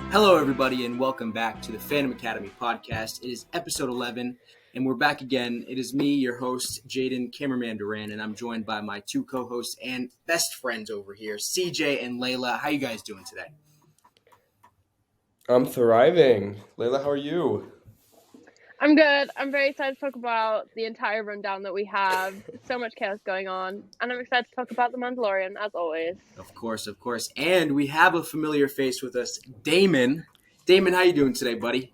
Hello, everybody, and welcome back to the Fandom Academy podcast. It is episode 11, and we're back again. It is me, your host, Jaiden, cameraman Duran, and I'm joined by my two co-hosts and best friends over here, CJ and Laila. How you guys doing today? I'm thriving. Laila, how are you? I'm good. I'm very excited to talk about the entire rundown that we have. So much chaos going on. And I'm excited to talk about The Mandalorian, as always. Of course. And we have a familiar face with us, Damon. Damon, how you doing today, buddy?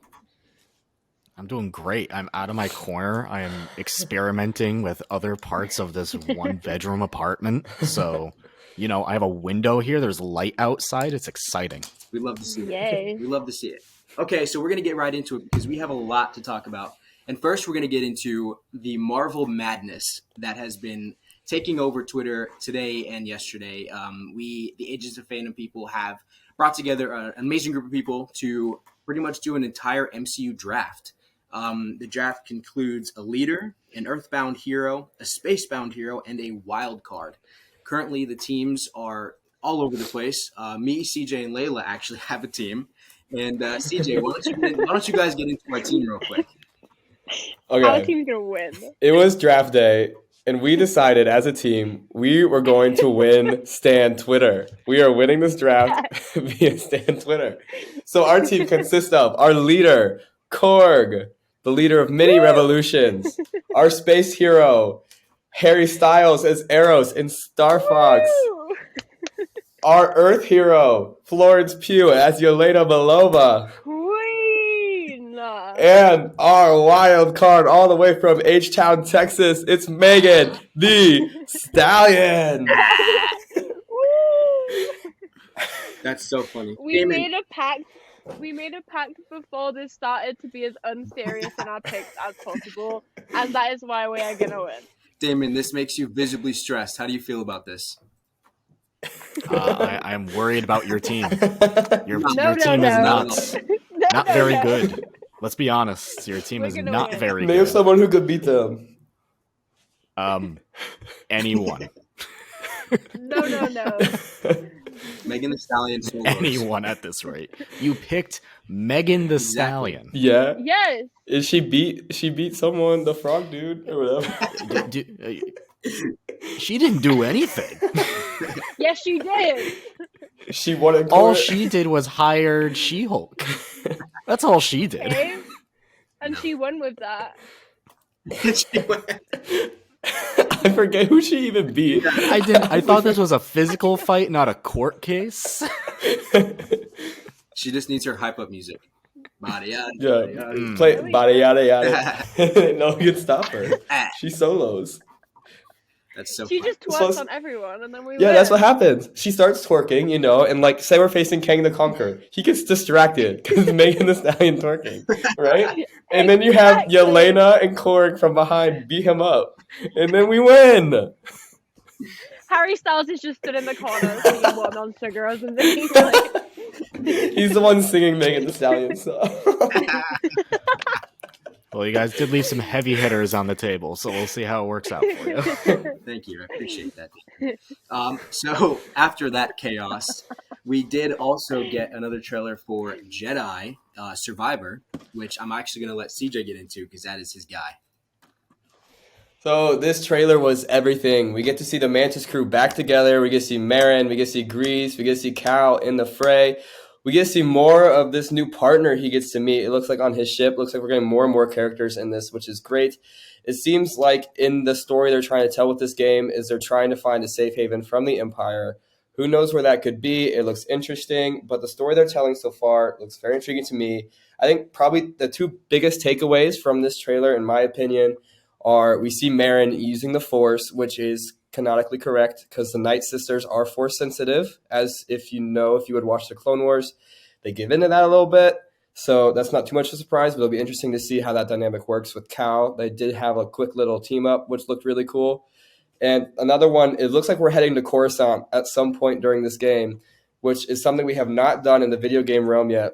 I'm doing great. I'm out of my corner. I am experimenting with other parts of this one-bedroom apartment. So, I have a window here. There's light outside. It's exciting. We love to see Yay. it. We love to see it. Okay, so we're going to get right into it because we have a lot to talk about. And first, we're going to get into the Marvel madness that has been taking over Twitter today and yesterday. The Agents of Fandom people, have brought together an amazing group of people to pretty much do an entire MCU draft. The draft concludes a leader, an Earthbound hero, a Spacebound hero, and a wild card. Currently, the teams are all over the place. Me, CJ, and Laila actually have a team. And CJ, why don't you guys get into my team real quick? Okay. Our team's going to win. It was draft day, and we decided as a team we were going to win Stan Twitter. We are winning this draft via Stan Twitter. So our team consists of our leader, Korg, the leader of many revolutions, our space hero, Harry Styles as Eros in Star Fox, our Earth hero, Florence Pugh as Yelena Belova, Queen! and our wild card all the way from H-Town, Texas, it's Megan the Stallion. That's so funny. We made a pact before this started to be as unserious in our picks as possible, and that is why we are going to win. Damon, this makes you visibly stressed. How do you feel about this? I'm worried about your team. Your No, team is no. not very good. Let's be honest. Your team is not win. very Name good. someone who could beat them. Anyone. No. Megan the Stallion solos. Anyone at this rate. You picked Megan the Stallion. Yeah. Yes. She beat someone, the frog dude or whatever. She didn't do anything. Yes, she did. She won in court. All she did was hired She-Hulk. That's all she did. Okay. And she won with that. I forget who she even beat. I thought this was a physical fight, not a court case. She just needs her hype up music. Body yada. Yeah. Play body yada yada. No one can stop her. She solos. That's so She funny. just twerks on everyone, and then we Yeah, win. that's what happens. She starts twerking, and like, say we're facing Kang the Conqueror. He gets distracted because Megan the Stallion twerking, right? And then you have Yelena and Korg from behind beat him up. And then we win. Harry Styles is just stood in the corner singing One on Sugar or something. He's like... He's the one singing Megan the Stallion song. Well, you guys did leave some heavy hitters on the table, so we'll see how it works out for you. Thank you. I appreciate that. So after that chaos, we did also get another trailer for Jedi Survivor, which I'm actually going to let CJ get into because that is his guy. So this trailer was everything. We get to see the Mantis crew back together. We get to see Marin. We get to see Grease. We get to see Cal in the fray. We get to see more of this new partner he gets to meet. It looks like on his ship. Looks like we're getting more and more characters in this, which is great. It seems like in the story they're trying to tell with this game is they're trying to find a safe haven from the Empire. Who knows where that could be? It looks interesting, but the story they're telling so far looks very intriguing to me. I think probably the two biggest takeaways from this trailer, in my opinion, are we see Marin using the Force, which is canonically correct because the Night Sisters are Force sensitive, as if you would watch the Clone Wars, they give into that a little bit. So that's not too much of a surprise, but it'll be interesting to see how that dynamic works with Cal. They did have a quick little team up, which looked really cool. And another one, it looks like we're heading to Coruscant at some point during this game, which is something we have not done in the video game realm yet.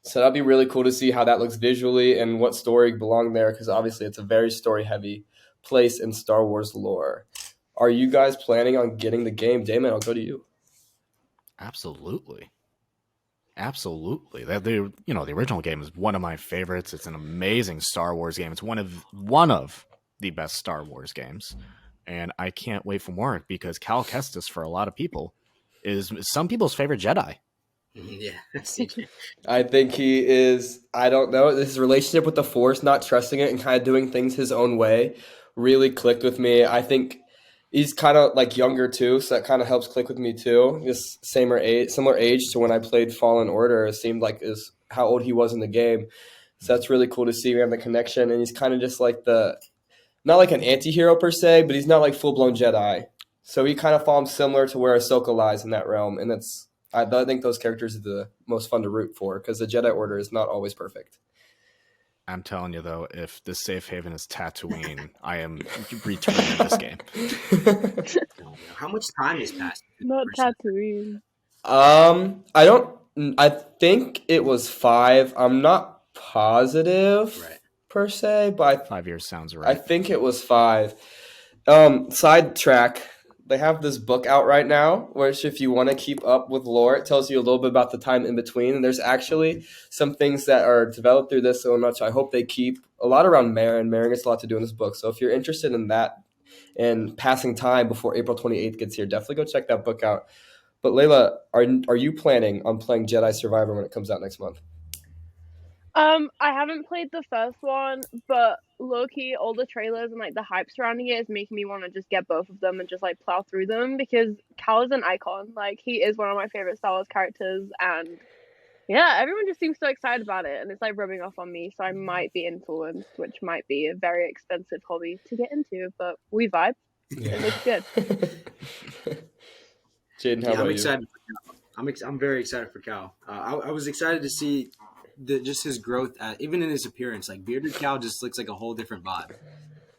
So that'd be really cool to see how that looks visually and what story belonged there, because obviously it's a very story-heavy place in Star Wars lore. Are you guys planning on getting the game? Damon, I'll go to you. Absolutely. Absolutely. The original game is one of my favorites. It's an amazing Star Wars game. It's one of the best Star Wars games. And I can't wait for more because Cal Kestis, for a lot of people, is some people's favorite Jedi. Yeah, CJ. I think he is, I don't know, his relationship with the Force, not trusting it and kind of doing things his own way, really clicked with me. I think he's kind of like younger too, so that kind of helps click with me too. Just similar age to when I played Fallen Order. It seemed like is how old he was in the game. So that's really cool to see. We have the connection, and he's kind of just like not like an anti-hero per se, but he's not like full-blown Jedi. So he kind of falls similar to where Ahsoka lies in that realm, and I think those characters are the most fun to root for because the Jedi Order is not always perfect. I'm telling you, though, if this safe haven is Tatooine, I am returning this game. How much time has passed? Not Tatooine. I think it was 5. I'm not positive per se, but 5 years sounds right. I think it was 5. Sidetrack. They have this book out right now, which if you want to keep up with lore, it tells you a little bit about the time in between. And there's actually some things that are developed through this so much. I hope they keep a lot around Marin. Marin gets a lot to do in this book. So if you're interested in that and passing time before April 28th gets here, definitely go check that book out. But Laila, are you planning on playing Jedi Survivor when it comes out next month? I haven't played the first one, but low-key, all the trailers and like the hype surrounding it is making me want to just get both of them and just like plow through them because Cal is an icon. Like he is one of my favorite Star Wars characters, and yeah, everyone just seems so excited about it, and it's like rubbing off on me. So I might be influenced, which might be a very expensive hobby to get into, but we vibe. Yeah. It looks good. Jaiden, how about I'm you? excited. I'm very excited for Cal. I was excited to see just his growth, even in his appearance. Like bearded Cal just looks like a whole different vibe.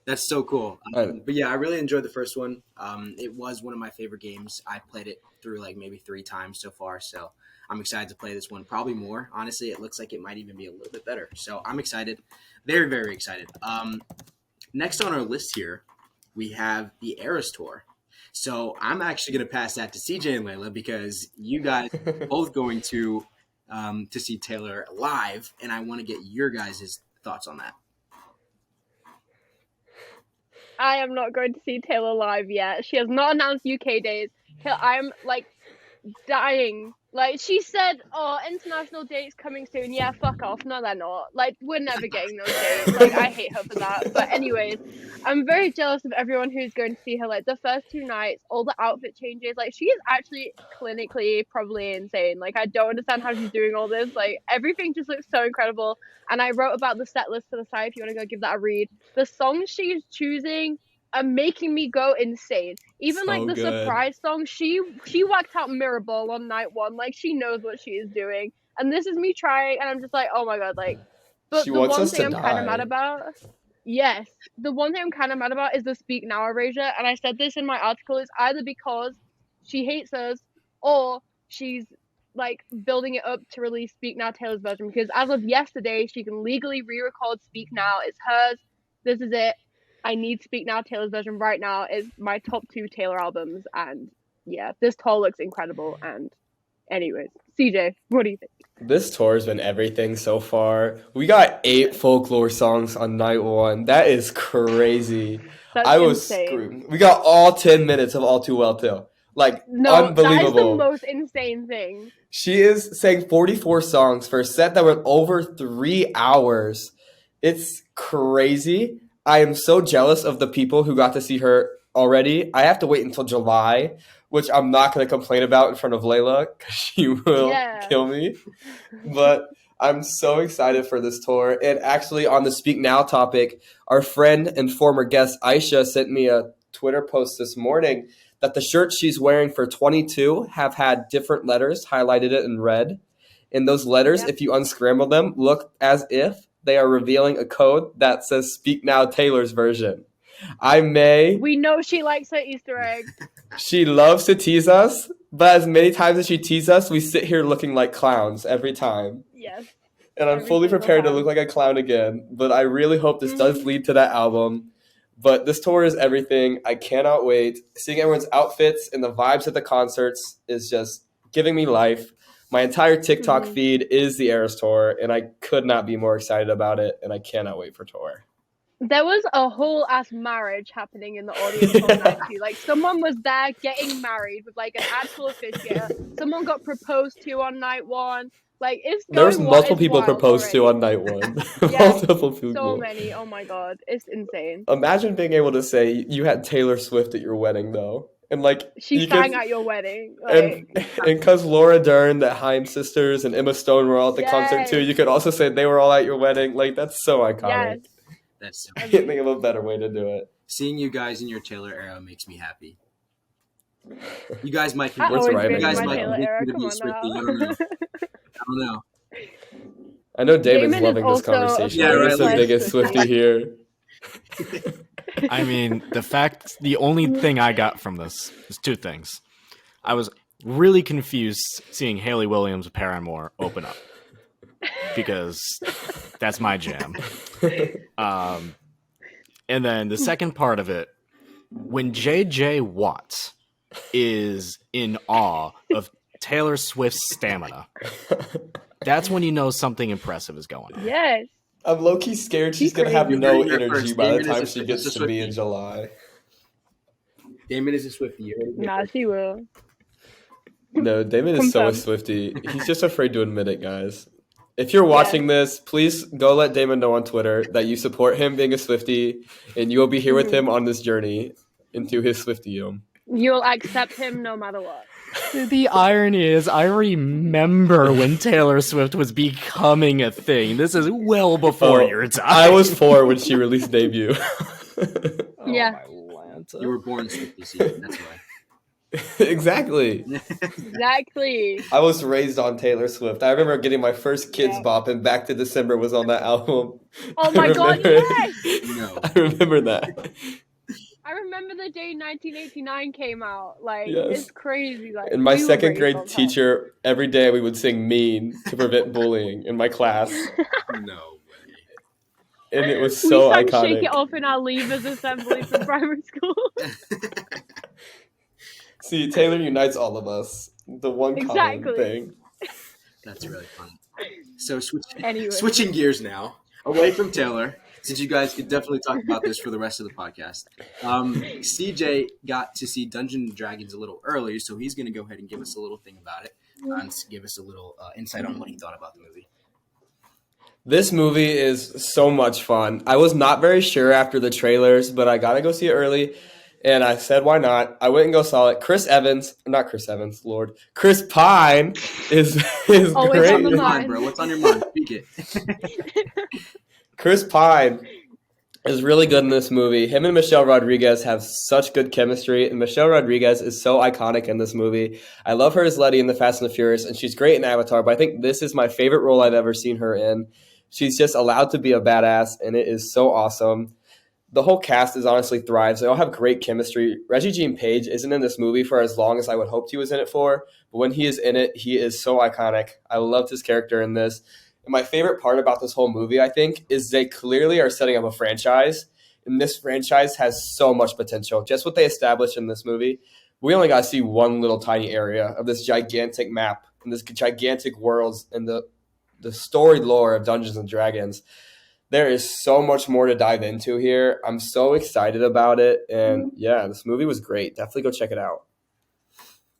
That's so cool. But yeah, I really enjoyed the first one. It was one of my favorite games. I played it through like maybe 3 times so far. So I'm excited to play this one, probably more. Honestly, it looks like it might even be a little bit better. So I'm excited, very, very excited. Next on our list here, we have the Eras Tour. So I'm actually going to pass that to CJ and Laila because you guys are both going to see Taylor live, and I want to get your guys' thoughts on that. I am not going to see Taylor live yet. She has not announced UK dates. I'm like dying. Like she said, oh, international dates coming soon. Yeah, fuck off. No, they're not. Like we're never getting those dates. Like I hate her for that. But anyways, I'm very jealous of everyone who's going to see her. Like the first 2 nights, all the outfit changes. Like she is actually clinically probably insane. Like I don't understand how she's doing all this. Like everything just looks so incredible. And I wrote about the set list to the side if you want to go give that a read. The songs she's choosing are making me go insane. Even So like the good. surprise song, she whacked out Mirrorball on night 1. Like she knows what she is doing. And this is me trying, and I'm just like, oh my god, like. But She the wants one us thing to I'm kind of die. mad about, yes, the one thing I'm kind of mad about is the Speak Now erasure. And I said this in my article, is either because she hates us or she's like building it up to release Speak Now Taylor's version. Because as of yesterday, she can legally re-record Speak Now. It's hers. This is it. I need Speak Now Taylor's version right now. Is my top 2 Taylor albums, and yeah, this tour looks incredible. And anyways, CJ, what do you think? This tour has been everything so far. We got 8 folklore songs on night 1. That is crazy. That's I was insane. screwed. We got all 10 minutes of All Too Well too. Like No, that is the unbelievable. most insane thing. She is sang 44 songs for a set that went over 3 hours. It's crazy. I am so jealous of the people who got to see her already. I have to wait until July, which I'm not going to complain about in front of Laila because she will kill me. But I'm so excited for this tour. And actually, on the Speak Now topic, our friend and former guest Aisha sent me a Twitter post this morning that the shirts she's wearing for 22 have had different letters highlighted it in red. And those letters, if you unscramble them, look as if they are revealing a code that says Speak Now Taylor's version. We know she likes her Easter egg. She loves to tease us, but as many times as she teases us, we sit here looking like clowns every time. Yes. And I'm fully prepared to look like a clown again, but I really hope this does lead to that album. But this tour is everything. I cannot wait. Seeing everyone's outfits and the vibes at the concerts is just giving me life. My entire TikTok Mhm. feed is the Eras Tour, and I could not be more excited about it, and I cannot wait for tour. There was a whole ass marriage happening in the audience on night 2. Like, someone was there getting married with like an actual officiator. Someone got proposed to on night 1. Like, it's There was going multiple it's people wild proposed to already. on night 1. Yeah, Multiple so people. many. Oh my god, it's insane. Imagine being able to say you had Taylor Swift at your wedding, though. And like She you sang could, at your wedding. and Like, because Laura Dern, the Hines sisters, and Emma Stone were all at the concert too, yes, you could also say they were all at your wedding. Like that's so iconic. yes. That's so I can't think Agreed. of a better way to do it. seeing you guys in your Taylor era makes me happy. You guys might That What's always rhyming been you guys my now? might Taylor convince era. me to Come be a on Swiftie. now. I don't know. I don't know. I know Damon's Damon is loving this also a conversation. Yeah, right, He's the like- biggest Swiftie. Swiftie here. I mean, the only thing I got from this is 2 things. I was really confused seeing Hayley Williams' Paramore open up because that's my jam. And then the second part of it, when J.J. Watt is in awe of Taylor Swift's stamina, that's when you know something impressive is going on. Yes. I'm low-key scared she's going to have You no heard it here energy first. by the Damon is time a- she is gets a to me in Swiftie. July. Damon is a Swiftie. You heard it here Nah, first. she will. No, Damon is so a Confirmed. Swiftie. He's just afraid to admit it, guys. If you're watching this, please go let Damon know on Twitter that you support him being a Swiftie, and you will be here with him on this journey into his Swiftie-dom. You'll accept him no matter what. The irony is, I remember when Taylor Swift was becoming a thing. This is well before Oh, your time. I was 4 when she released Debut. Oh, Yeah. my Lanta. You were born Swiftie season. That's why. Exactly. Exactly. I was raised on Taylor Swift. I remember getting my first Kids Yeah. Bop, and Back to December was on that album. Oh my god, yes! No. I remember that. I remember the day 1989 came out. Like, Yes. it's crazy. Like, And my we were second raised grade on top. teacher, every day we would sing Mean to prevent bullying in my class. No way. And it was We so sang iconic. Shake It Off in our leavers assembly from primary school. See, Taylor unites all of us. The one common Exactly. thing. That's really funny. So Anyway. switching gears now, away from Taylor, since you guys could definitely talk about this for the rest of the podcast. CJ got to see Dungeons and Dragons a little early, so he's going to go ahead and give us a little thing about it and give us a little insight on what he thought about the movie. This movie is so much fun. I was not very sure after the trailers, but I got to go see it early. And I said, why not? I went and go saw it. Chris Pine is Always What's great. on the your mind. mind, bro? What's on your mind? Speak it. Chris Pine is really good in this movie. Him and Michelle Rodriguez have such good chemistry, and Michelle Rodriguez is so iconic in this movie. I love her as Letty in The Fast and the Furious, and she's great in Avatar, but I think this is my favorite role I've ever seen her in. She's just allowed to be a badass, and it is so awesome. The whole cast is honestly thrives. They all have great chemistry. Reggie Jean Page isn't in this movie for as long as I would hoped he was in it for, but when he is in it, he is so iconic. I loved his character in this. And my favorite part about this whole movie, I think, is they clearly are setting up a franchise, and this franchise has so much potential. Just what they established in this movie, we only got to see one little tiny area of this gigantic map and this gigantic worlds and the storied lore of Dungeons and Dragons. There is so much more to dive into here. I'm so excited about it. And yeah, this movie was great. Definitely go check it out.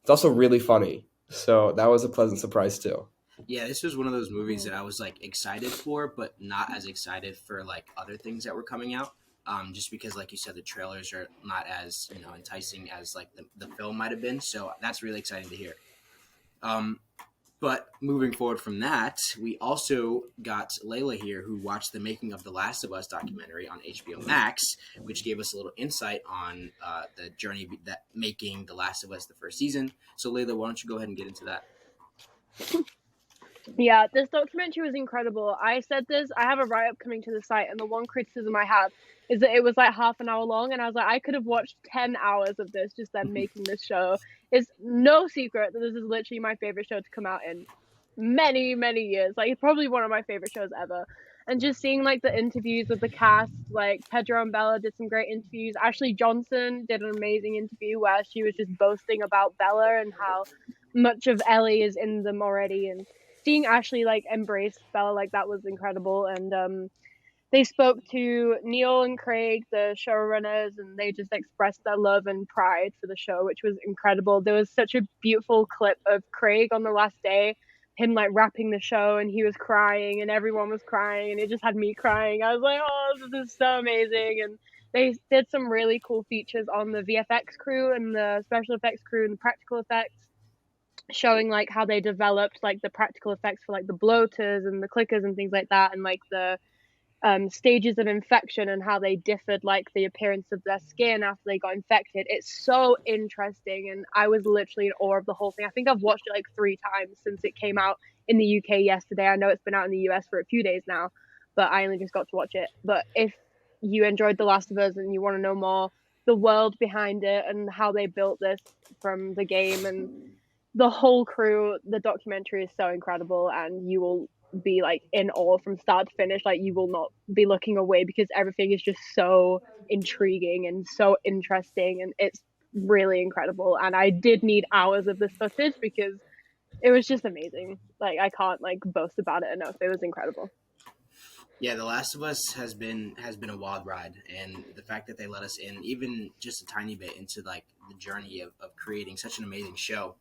It's also really funny. So that was a pleasant surprise too. Yeah, this was one of those movies that I was like excited for, but not as excited for like other things that were coming out. Just because, like you said, the trailers are not as enticing as like the film might have been. So that's really exciting to hear. But moving forward from that, we also got Laila here, who watched the Making of The Last of Us documentary on HBO Max, which gave us a little insight on the journey that making The Last of Us the first season. So Laila, why don't you go ahead and get into that? Yeah, this documentary was incredible. I said this, I have a write-up coming to the site, and the one criticism I have is that it was like half an hour long, and I was like, I could have watched 10 hours of this, just them making this show. It's no secret that this is literally my favorite show to come out in many, many years. Like, it's probably one of my favorite shows ever. And just seeing, like, the interviews with the cast, like, Pedro and Bella did some great interviews. Ashley Johnson did an amazing interview where she was just boasting about Bella and how much of Ellie is in them already, and seeing Ashley like embrace Bella like that was incredible. And they spoke to Neil and Craig, the showrunners, and they just expressed their love and pride for the show, which was incredible. There was such a beautiful clip of Craig on the last day, him like wrapping the show, and he was crying, and everyone was crying, and it just had me crying. I was like, oh, this is so amazing. And they did some really cool features on the VFX crew and the special effects crew and the practical effects, showing like how they developed like the practical effects for like the bloaters and the clickers and things like that, and like the stages of infection and how they differed like the appearance of their skin after they got infected. It's so interesting, and I was literally in awe of the whole thing. I think I've watched it like 3 times since it came out in the UK yesterday. I know it's been out in the US for a few days now, but I only just got to watch it. But if you enjoyed The Last of Us and you want to know more the world behind it and how they built this from the game and the whole crew, the documentary is so incredible, and you will be like in awe from start to finish. Like, you will not be looking away because everything is just so intriguing and so interesting, and it's really incredible. And I did need hours of this footage because it was just amazing. Like, I can't like boast about it enough. It was incredible. Yeah, The Last of Us has been a wild ride, and the fact that they let us in even just a tiny bit into like the journey of creating such an amazing show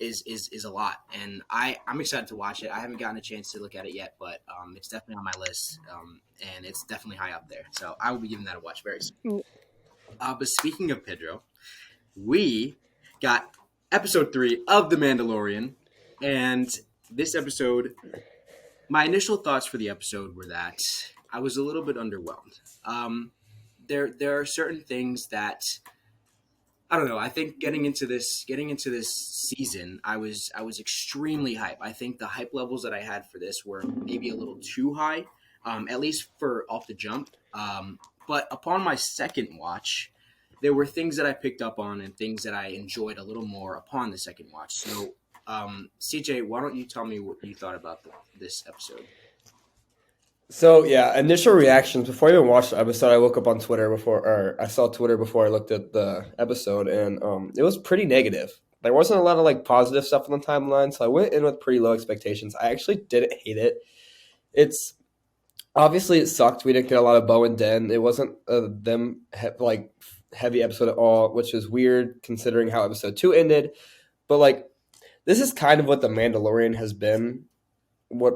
is a lot. And I'm excited to watch it. I haven't gotten a chance to look at it yet, but it's definitely on my list, and it's definitely high up there. So I will be giving that a watch very soon. But speaking of Pedro, we got episode 3 of The Mandalorian, and this episode, my initial thoughts for the episode were that I was a little bit underwhelmed. There are certain things that I don't know. I think getting into this season, I was extremely hyped. I think the hype levels that I had for this were maybe a little too high, at least for off the jump. But upon my second watch, there were things that I picked up on and things that I enjoyed a little more upon the second watch. So, CJ, why don't you tell me what you thought about this episode? So yeah, initial reactions before I even watched the episode, I woke up on Twitter or I saw Twitter before I looked at the episode, and it was pretty negative. There wasn't a lot of like positive stuff on the timeline, so I went in with pretty low expectations. I actually didn't hate it. It's obviously it sucked. We didn't get a lot of Bo and Den. It wasn't heavy episode at all, which is weird considering how episode 2 ended. But like, this is kind of what the Mandalorian has been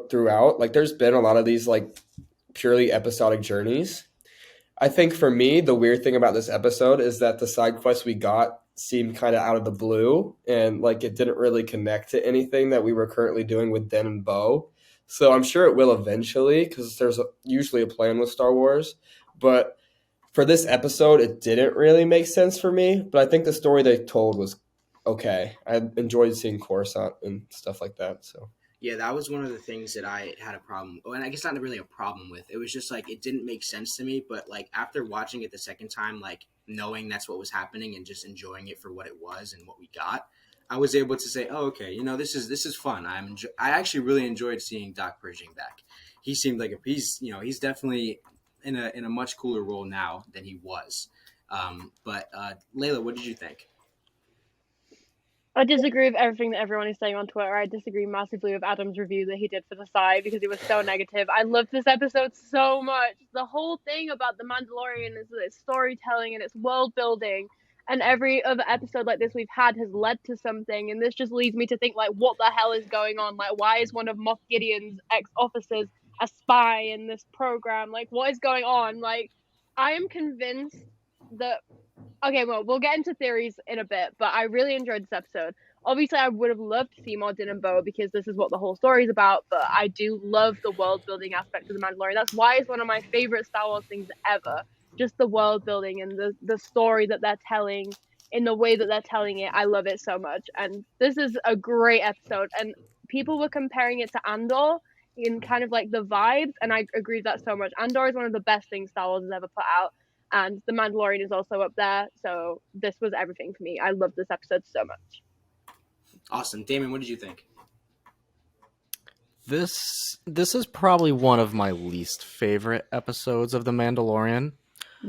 throughout. Like, there's been a lot of these like purely episodic journeys. I think for me, the weird thing about this episode is that the side quests we got seemed kind of out of the blue, and like it didn't really connect to anything that we were currently doing with Den and Bo. So I'm sure it will eventually, because there's usually a plan with Star Wars. But for this episode, it didn't really make sense for me. But I think the story they told was okay. I enjoyed seeing Coruscant and stuff like that. So Yeah, that was one of the things that I had a problem. And I guess not really a problem with. It was just like it didn't make sense to me. But like after watching it the second time, like knowing that's what was happening and just enjoying it for what it was and what we got, I was able to say, "Oh, okay, this is fun." I actually really enjoyed seeing Doc Pershing back. He seemed like he's definitely in a much cooler role now than he was. But Laila, what did you think? I disagree with everything that everyone is saying on Twitter. I disagree massively with Adam's review that he did for the side because it was so negative. I loved this episode so much. The whole thing about The Mandalorian is its storytelling and its world building. And every other episode like this we've had has led to something. And this just leads me to think, like, what the hell is going on? Like, why is one of Moff Gideon's ex-officers a spy in this program? Like, what is going on? Like, I am convinced that... Okay, well, we'll get into theories in a bit, but I really enjoyed this episode. Obviously, I would have loved to see more Din and Bo because this is what the whole story is about, but I do love the world-building aspect of The Mandalorian. That's why it's one of my favorite Star Wars things ever. Just the world-building and the story that they're telling in the way that they're telling it. I love it so much. And this is a great episode. And people were comparing it to Andor in kind of like the vibes, and I agree with that so much. Andor is one of the best things Star Wars has ever put out. And The Mandalorian is also up there. So this was everything for me. I love this episode so much. Awesome. Damon, what did you think? This is probably one of my least favorite episodes of The Mandalorian.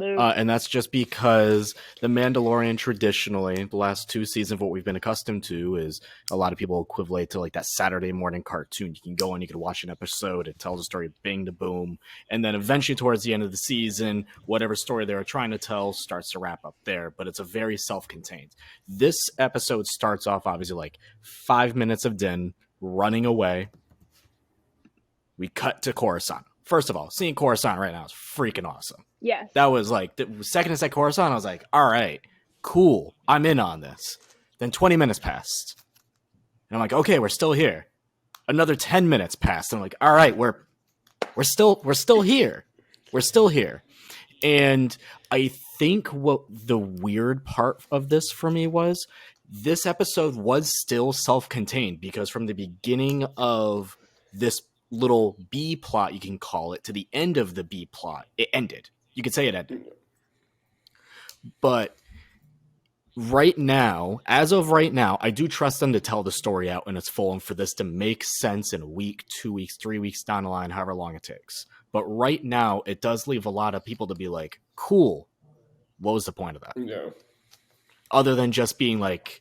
And that's just because The Mandalorian traditionally, the last 2 seasons, what we've been accustomed to is a lot of people equivalent to like that Saturday morning cartoon. You can go and you can watch an episode, it tells a story, bing to boom. And then eventually towards the end of the season, whatever story they were trying to tell starts to wrap up there. But it's a very self-contained. This episode starts off obviously like 5 minutes of Din running away. We cut to Coruscant. First of all, seeing Coruscant right now is freaking awesome. Yes. That was like, the second I said Coruscant, I was like, all right, cool. I'm in on this. Then 20 minutes passed. And I'm like, okay, we're still here. Another 10 minutes passed. And I'm like, all right, we're still here. We're still here. And I think what the weird part of this for me was, this episode was still self-contained, because from the beginning of this little B plot, you can call it, to the end of the B plot, it ended. You could say it ended. But right now, as of right now, I do trust them to tell the story out in its full and for this to make sense in a week, 2 weeks, 3 weeks down the line, however long it takes. But right now, it does leave a lot of people to be like, cool, what was the point of that? Yeah. Other than just being like,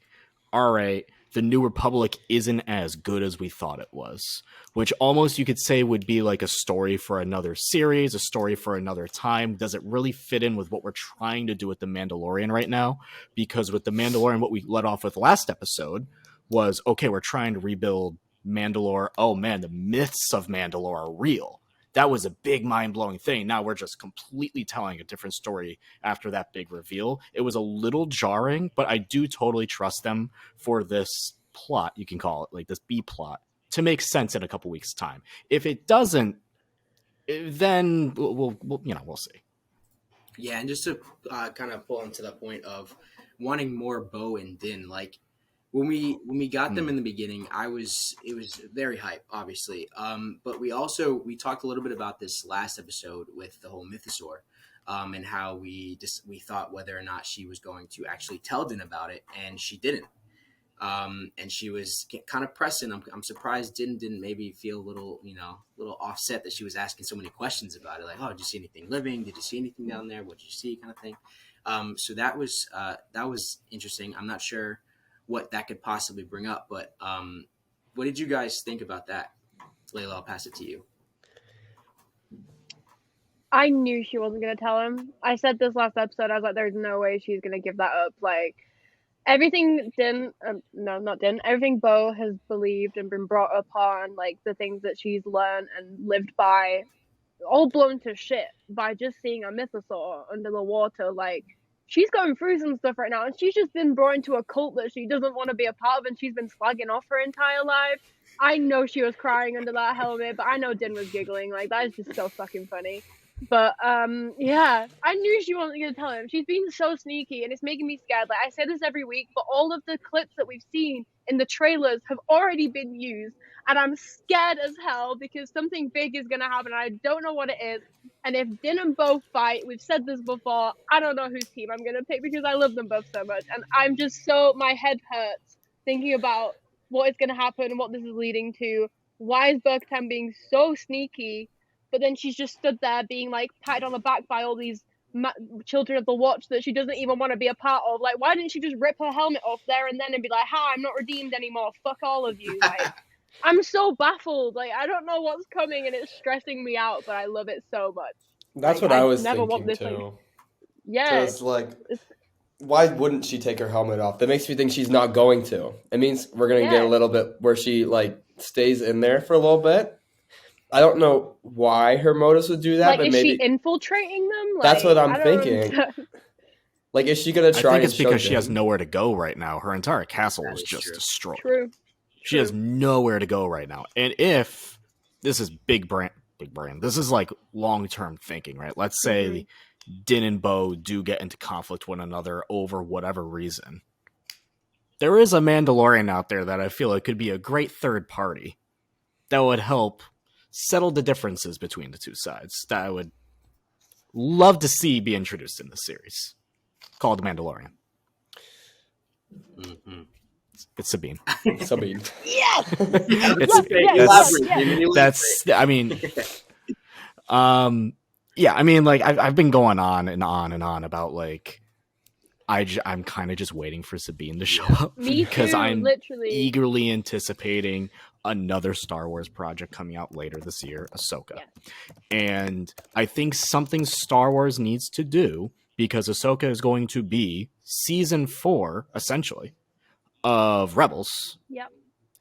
all right, the New Republic isn't as good as we thought it was, which almost you could say would be like a story for another series, a story for another time. Does it really fit in with what we're trying to do with The Mandalorian right now? Because with The Mandalorian, what we let off with last episode was, okay, we're trying to rebuild Mandalore. Oh man, the myths of Mandalore are real. That was a big mind-blowing thing. Now we're just completely telling a different story after that big reveal. It was a little jarring, but I do totally trust them for this plot, you can call it, like this B plot, to make sense in a couple weeks' time. If it doesn't, then we'll see. Yeah, and just to kind of pull into the point of wanting more Bo and Din, like when we got them in the beginning, it was very hype, obviously. But we talked a little bit about this last episode with the whole Mythosaur, and how we thought whether or not she was going to actually tell Din about it, and she didn't. And she was kind of pressing. I'm surprised Din didn't maybe feel a little offset that she was asking so many questions about it. Like, oh, did you see anything living? Did you see anything down there? What did you see? Kind of thing. So that was interesting. I'm not sure what that could possibly bring up, but what did you guys think about that? Laila, I'll pass it to you. I knew she wasn't going to tell him. I said this last episode, I was like, there's no way she's going to give that up. Like, everything everything Bo has believed and been brought up on, like the things that she's learned and lived by, all blown to shit by just seeing a mythosaur under the water. Like, she's going through some stuff right now, and she's just been brought into a cult that she doesn't want to be a part of, and she's been slagging off her entire life. I know she was crying under that helmet, but I know Din was giggling. Like, that is just so fucking funny. But yeah, I knew she wasn't gonna tell him. She's been so sneaky, and it's making me scared. Like, I say this every week, but all of the clips that we've seen in the trailers have already been used, and I'm scared as hell because something big is gonna happen. And I don't know what it is. And if Din and Bo fight, we've said this before, I don't know whose team I'm gonna pick because I love them both so much, and I'm just my head hurts thinking about what is gonna happen and what this is leading to. Why is Bo-Katan being so sneaky? But then she's just stood there being like patted on the back by all these children of the watch that she doesn't even want to be a part of. Like, why didn't she just rip her helmet off there and then and be like, "Ha, I'm not redeemed anymore. Fuck all of you." Like, I'm so baffled. Like, I don't know what's coming, and it's stressing me out. But I love it so much. That's like, what I was never thinking want this, too. like, yeah, Because why wouldn't she take her helmet off? That makes me think she's not going to. It means we're gonna get a little bit where she like stays in there for a little bit. I don't know why her motives would do that, like, but is maybe she infiltrating them? Like, that's what I'm I don't thinking. understand. Like, is she gonna try? I think and it's because show she has Din? nowhere to go right now. Her entire castle That was is just true. destroyed. True. She has nowhere to go right now. And if this is big brand, this is like long-term thinking, right? Let's say Din and Bo do get into conflict with one another over whatever reason. There is a Mandalorian out there that I feel like could be a great third party that would help settle the differences between the two sides that I would love to see be introduced in the series called Mandalorian. Mm-hmm. It's Sabine. Sabine. Yes. It's, Yes. that's, I mean, Yeah, I mean, like I've been going on and on and on about like I'm kind of just waiting for Sabine to show up Me because too, I'm literally. eagerly anticipating another Star Wars project coming out later this year, Ahsoka. Yes. And I think something Star Wars needs to do, because Ahsoka is going to be season 4 essentially of Rebels. Yep.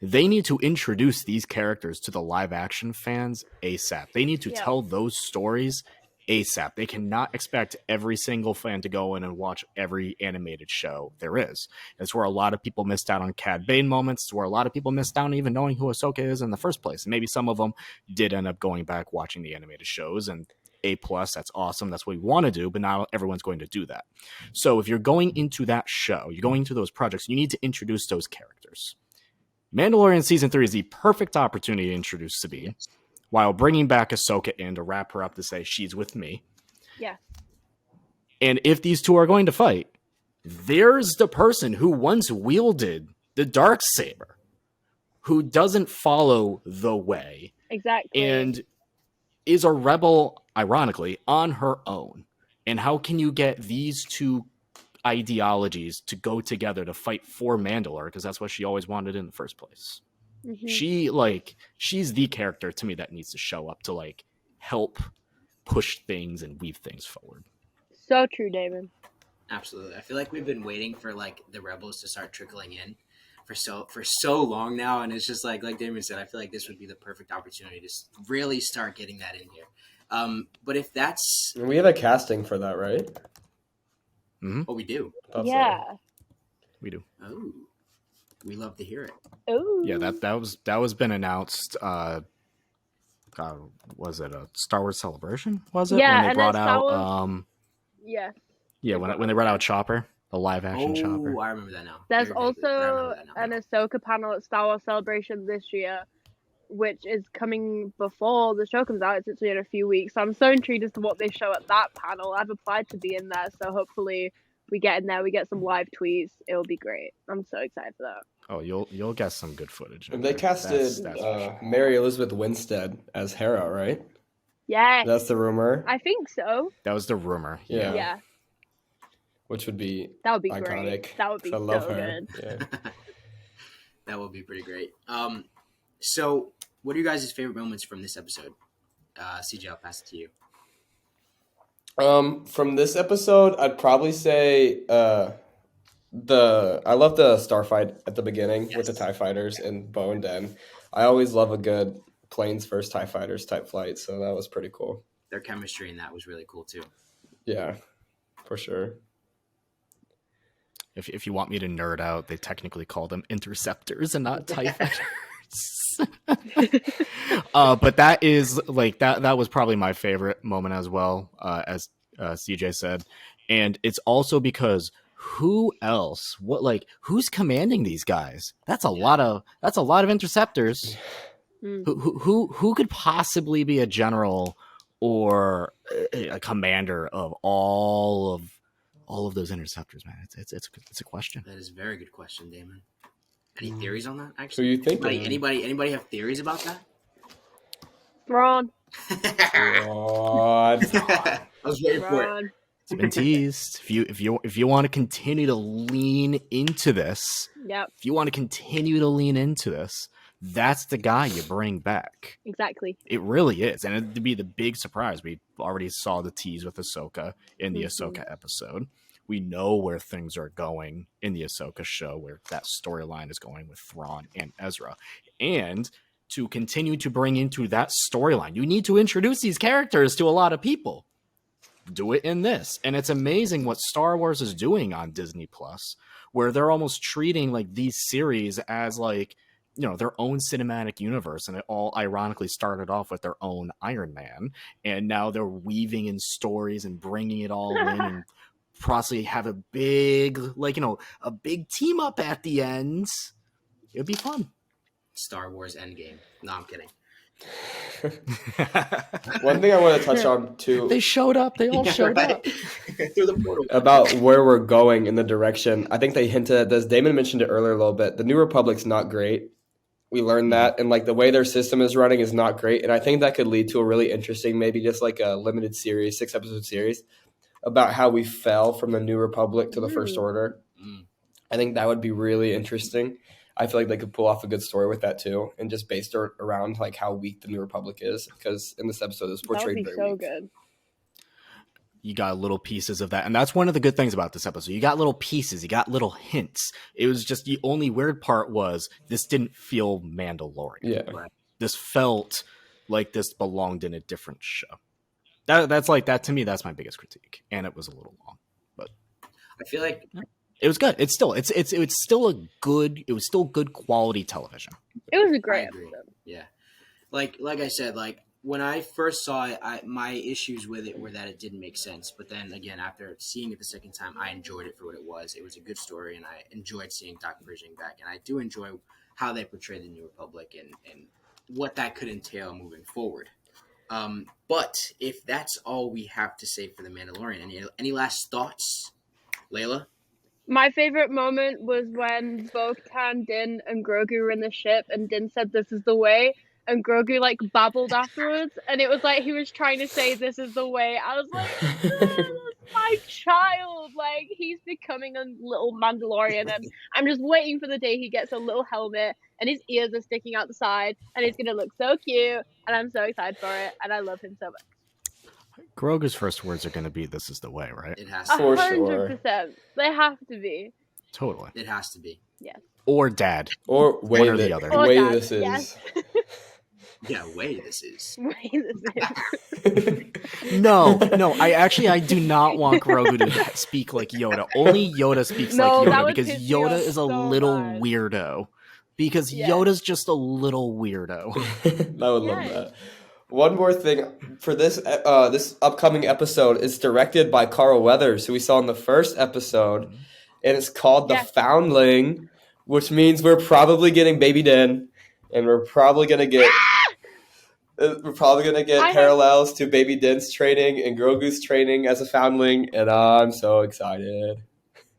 They need to introduce these characters to the live action fans ASAP. They need to Yep. tell those stories ASAP. They cannot expect every single fan to go in and watch every animated show there is. It's where a lot of people missed out on Cad Bane moments. It's where a lot of people missed out on even knowing who Ahsoka is in the first place. And maybe some of them did end up going back watching the animated shows, and A+, that's awesome. That's what we want to do, but not everyone's going to do that. So if you're going into that show, you're going into those projects, you need to introduce those characters. Mandalorian Season 3 is the perfect opportunity to introduce Sabine, while bringing back Ahsoka in to wrap her up to say, she's with me. Yeah. And if these two are going to fight, there's the person who once wielded the Darksaber, who doesn't follow the way, Exactly. and is a rebel, ironically, on her own. And how can you get these two ideologies to go together to fight for Mandalore? Because that's what she always wanted in the first place. Mhm. She's the character to me that needs to show up to like help push things and weave things forward. So true, Damon. Absolutely. I feel like we've been waiting for like the Rebels to start trickling in for so long now, and it's just like Damon said, I feel like this would be the perfect opportunity to really start getting that in here. But if that's We have a casting for that, right? what we do, Yeah. We do. oh, we love to hear it. Oh. Yeah, that was been announced. Was it a Star Wars Celebration? Was it Yeah, when they and brought then Star out? Wars- Yeah. Yeah, when they brought out Chopper, the live action Chopper. I remember that now. There's Very vaguely, but I also remember that now. an Ahsoka panel at Star Wars Celebration this year, which is coming before the show comes out. It's actually in a few weeks. So I'm so intrigued as to what they show at that panel. I've applied to be in there, so hopefully we get in there, we get some live tweets. It'll be great. I'm so excited for that. Oh, you'll get some good footage. And they casted that's for sure. Mary Elizabeth Winstead as Hera, right? Yeah, That's the rumor. I think so. That was the rumor. Yeah. Yeah, Which would be that would be iconic. great. That would be 'cause I love so her. good. Yeah. That would be pretty great. So what are you guys' favorite moments from this episode? CJ, I'll pass it to you. From this episode, I'd probably say I love the starfight at the beginning with the Yes. TIE fighters and Bo and Den. I always love a good planes versus TIE fighters type flight, so that was pretty cool. Their chemistry in that was really cool too. Yeah, for sure. If you want me to nerd out, they technically call them interceptors and not TIE fighters. But that is like that was probably my favorite moment as well, as CJ said. And it's also because who's commanding these guys? That's a lot of interceptors. Who could possibly be a general or a commander of all of those interceptors, man? It's a question. That is a very good question, Damon. Any theories on that? Who Actually, you think? anybody have theories about that? Thrawn. God. I was waiting for it. Thrawn. It's been teased. If you want to continue to lean into this, Yep, that's the guy you bring back. exactly. It really is, and it'd be the big surprise. We already saw the tease with Ahsoka in the Ahsoka episode. We know where things are going in the Ahsoka show, where that storyline is going with Thrawn and Ezra. And to continue to bring into that storyline, you need to introduce these characters to a lot of people. Do it in this. And it's amazing what Star Wars is doing on Disney Plus, where they're almost treating like these series as like, you know, their own cinematic universe. And it all ironically started off with their own Iron Man. And now they're weaving in stories and bringing it all in and possibly have a big, like, you know, a big team up at the end. It'd be fun. Star Wars Endgame. No, I'm kidding. One thing I want to touch on too They showed up. They all showed up. Through the portal. about where we're going in the direction. I think they hinted at this. Damon mentioned it earlier a little bit. The New Republic's not great We learned that, and like the way their system is running is not great. And I think that could lead to a really interesting, maybe just like a limited series, 6-episode series about how we fell from the New Republic to the First Order. I think that would be really interesting. I feel like they could pull off a good story with that too, and just based around like how weak the New Republic is, because in this episode it's portrayed That would be very so weak. good. You got little pieces of that, and that's one of the good things about this episode. You got little pieces, you got little hints. It was just the only weird part was this didn't feel Mandalorian. Yeah, This felt like this belonged in a different show. That's like that to me. That's my biggest critique, and it was a little long, but I feel like it was good. It's still good quality television. It was a I great agree. episode. Yeah, like I said, like when I first saw it, my issues with it were that it didn't make sense. But then again, after seeing it the second time, I enjoyed it for what it was. It was a good story, and I enjoyed seeing Dr. Bridging back. And I do enjoy how they portray the New Republic and what that could entail moving forward. But if that's all we have to say for the Mandalorian, any last thoughts, Laila? My favorite moment was when Bo-Katan, Din, and Grogu were in the ship, and Din said, "This is the way," and Grogu like babbled afterwards, and it was like he was trying to say, "This is the way." I was like, that's my child. Like he's becoming a little Mandalorian, and I'm just waiting for the day he gets a little helmet and his ears are sticking out the side, and he's gonna look so cute, and I'm so excited for it, and I love him so much. Grogu's first words are going to be, "This is the way," right? It has to. For 100%. They have to be. Totally. It has to be. Yes. Or Dad. or way One or the other. Or way that, this is. yes. Yeah, way this is. No. I do not want Grogu to speak like Yoda. Only Yoda speaks No, like that Yoda would because piss me Yoda off is a so little bad. weirdo. Because Yes. Yoda's just a little weirdo. I would love Yes. that. One more thing for this this upcoming episode is directed by Carl Weathers, who we saw in the first episode, and it's called Yes. The Foundling, which means we're probably getting Baby Din, and we're probably gonna get I parallels to Baby Din's training and Grogu's training as a foundling, and I'm so excited.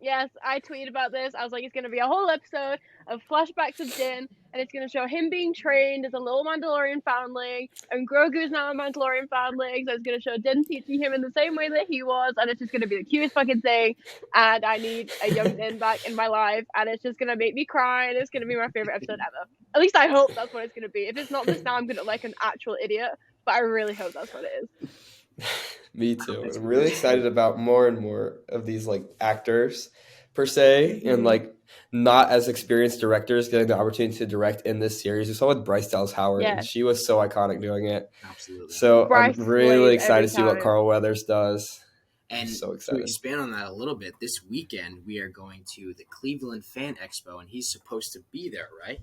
Yes, I tweeted about this. I was like, it's going to be a whole episode of flashbacks of Din, and it's going to show him being trained as a little Mandalorian foundling, and Grogu's now a Mandalorian foundling, so it's going to show Din teaching him in the same way that he was, and it's just going to be the cutest fucking thing, and I need a young Din back in my life, and it's just going to make me cry, and it's going to be my favorite episode ever. At least I hope that's what it's going to be. If it's not this now, I'm going to look like an actual idiot, but I really hope that's what it is. Me too. I'm really excited about more and more of these like actors per se, and like not as experienced directors getting the opportunity to direct in this series. We saw with Bryce Dallas Howard, and Yes. she was so iconic doing it. Absolutely. So Bryce I'm really slays excited every to see what time. Carl Weathers does. And so to excited. expand on that a little bit, this weekend we are going to the Cleveland Fan Expo, and he's supposed to be there, right?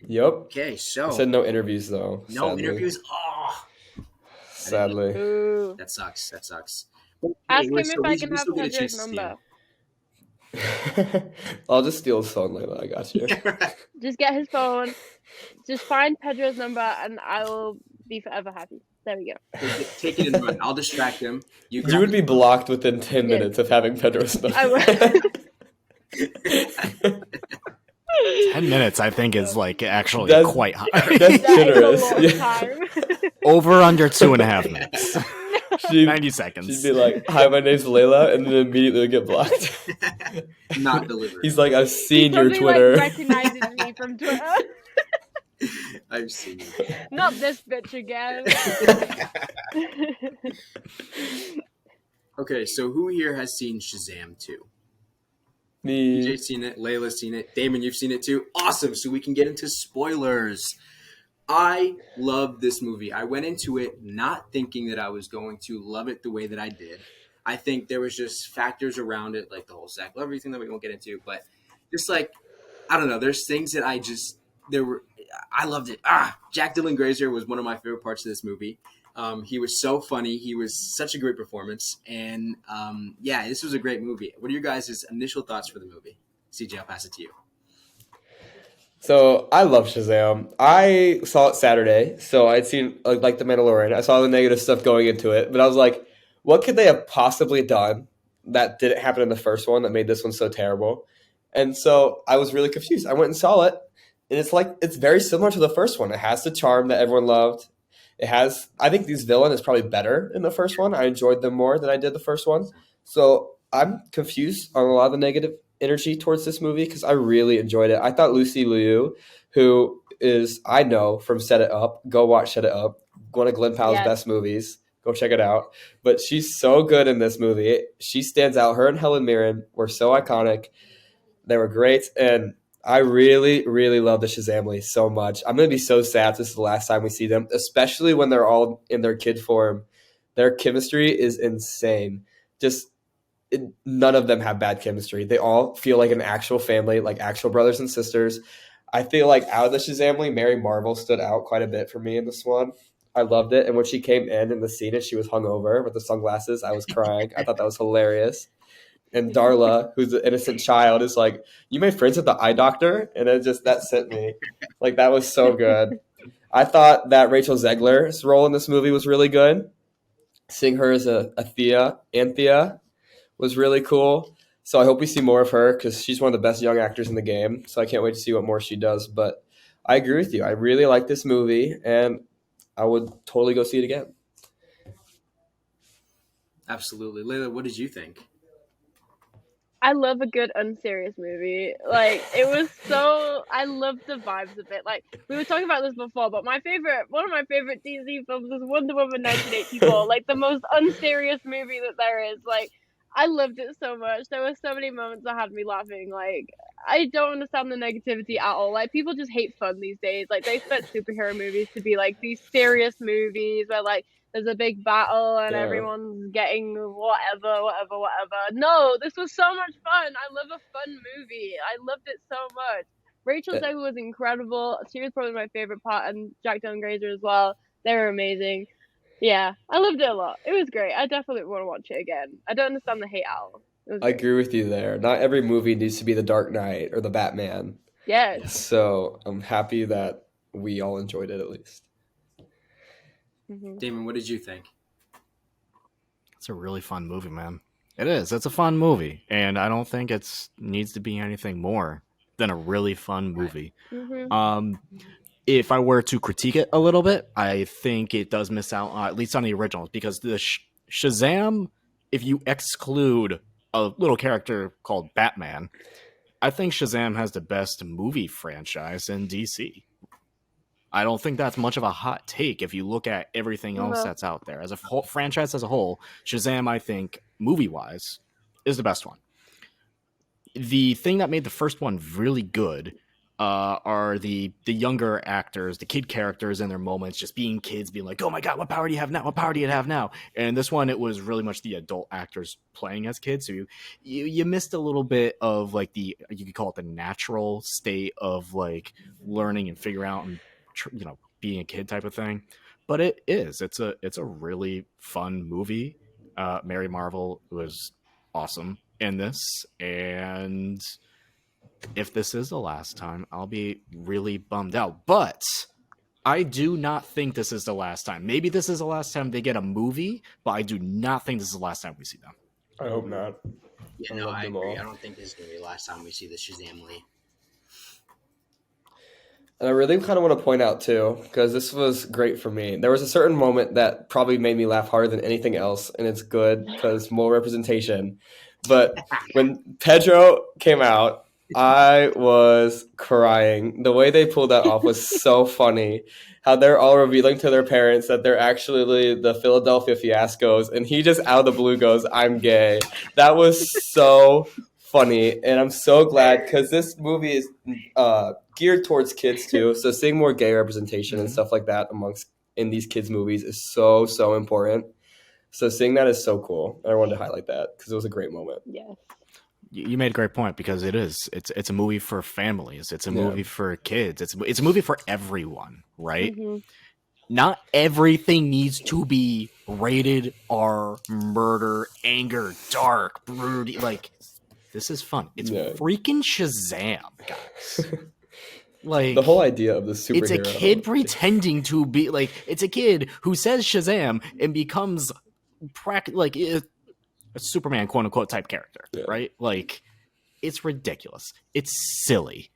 Yep. Okay, so I said no interviews though. no sadly. interviews. Oh, Sadly. Ooh. that sucks. That sucks. Ask Anyway, him so if I we can have still get a Pedro's chance to see number. I'll just steal his phone, Layla. I got you. him. Just get his phone. Just find Pedro's number, and I will be forever happy. There we go. Take it and run. I'll distract him. You would be blocked within 10 Yeah. minutes of having Pedro's number. I will. 10 minutes, I think, is like actually That's- quite high. That's That is generous. a long Yeah. time. Over under 2.5 minutes. She'd, 90 seconds. she'd be like, "Hi, my name's Layla," and then immediately get blocked. Not delivered. He's like, "I've seen your Probably, Twitter." like, recognizes me from Twitter. I've seen it. Not this bitch again. Okay, so who here has seen Shazam 2? Me. DJ's seen it. Layla's seen it. Damon, you've seen it too. Awesome. So we can get into spoilers. I love this movie. I went into it not thinking that I was going to love it the way that I did. I think there was just factors around it, like the whole Zach Lover thing that we won't get into, but just like, I don't know, there's things that I loved it. Jack Dylan Grazer was one of my favorite parts of this movie. He was so funny. He was such a great performance. And yeah, this was a great movie. What are your guys' initial thoughts for the movie? CJ, I'll pass it to you. So I love Shazam. I saw it Saturday, so I'd seen like The Mandalorian. I saw the negative stuff going into it, but I was like, what could they have possibly done that didn't happen in the first one that made this one so terrible? And so I was really confused. I went and saw it, And it's very similar to the first one. It has the charm that everyone loved. I think this villain is probably better in the first one. I enjoyed them more than I did the first one. So I'm confused on a lot of the negative energy towards this movie because I really enjoyed it. I thought Lucy Liu, who is, I know from Set It Up, go watch Set It Up, one of Glenn Powell's Yes. best movies. Go check it out. But she's so good in this movie. She stands out. Her and Helen Mirren were so iconic. They were great. And I really, really love the Shazamly so much. I'm going to be so sad this is the last time we see them, especially when they're all in their kid form. Their chemistry is insane. None of them have bad chemistry. They all feel like an actual family, like actual brothers and sisters. I feel like out of the Shazamly, Mary Marvel stood out quite a bit for me in this one. I loved it. And when she came in the scene and she was hungover with the sunglasses, I was crying. I thought that was hilarious. And Darla, who's an innocent child, is like, "You made friends with the eye doctor?" And that sent me. Like, that was so good. I thought that Rachel Zegler's role in this movie was really good. Seeing her as Anthea was really cool. So I hope we see more of her because she's one of the best young actors in the game. So I can't wait to see what more she does. But I agree with you. I really like this movie, and I would totally go see it again. Absolutely. Laila, what did you think? I love a good unserious movie. Like, it was so, I love the vibes of it. Like, we were talking about this before, but one of my favorite DC films is Wonder Woman 1984. Like, the most unserious movie that there is. Like, I loved it so much. There were so many moments that had me laughing. Like, I don't understand the negativity at all. Like, people just hate fun these days. Like, they expect superhero movies to be like these serious movies where like there's a big battle and everyone's getting whatever. No, this was so much fun. I love a fun movie. I loved it so much. Rachel Zegler was incredible. She was probably my favorite part, and Jack Dylan Grazer as well. They were amazing. Yeah, I loved it a lot. It was great. I definitely want to watch it again. I don't understand the hate at all. I agree with you there. Not every movie needs to be the Dark Knight or the Batman. Yes. So I'm happy that we all enjoyed it at least. Mm-hmm. Damon, what did you think? It's a really fun movie, man. It is. It's a fun movie, and I don't think it needs to be anything more than a really fun movie. Mm-hmm. If I were to critique it a little bit, I think it does miss out, at least on the originals, because the Shazam, if you exclude a little character called Batman, I think Shazam has the best movie franchise in DC. I don't think that's much of a hot take if you look at everything else that's out there. As a whole franchise as a whole, Shazam, I think, movie-wise, is the best one. The thing that made the first one really good are the younger actors, the kid characters in their moments, just being kids, being like, "Oh my god, what power do you have now? What power do you have now?" And this one, it was really much the adult actors playing as kids. So you missed a little bit of like you could call it the natural state of like learning and figuring out and being a kid type of thing. But it's a really fun movie. Mary Marvel was awesome in this, and if this is the last time, I'll be really bummed out. But I do not think this is the last time. Maybe this is the last time they get a movie, but I do not think this is the last time we see them. I hope not. Yeah, no, I agree. I don't think this is going to be the last time we see the Shazamly. And I really kind of want to point out, too, because this was great for me. There was a certain moment that probably made me laugh harder than anything else, and it's good because more representation. But when Pedro came out, I was crying. The way they pulled that off was so funny. How they're all revealing to their parents that they're actually the Philadelphia Fiascos, and he just out of the blue goes, "I'm gay." That was so funny, and I'm so glad because this movie is geared towards kids too. So seeing more gay representation and stuff like that in these kids' movies is so important. So seeing that is so cool. I wanted to highlight that because it was a great moment. Yes. You made a great point because it's a movie for families. It's a movie for kids. It's a movie for everyone, right? Mm-hmm. Not everything needs to be rated R, murder, anger, dark, broody. Like, this is fun. It's freaking Shazam, guys. Like, the whole idea of the superhero. It's a kid pretending to be like, it's a kid who says Shazam and becomes like a Superman quote unquote type character, right? Like, it's ridiculous. It's silly.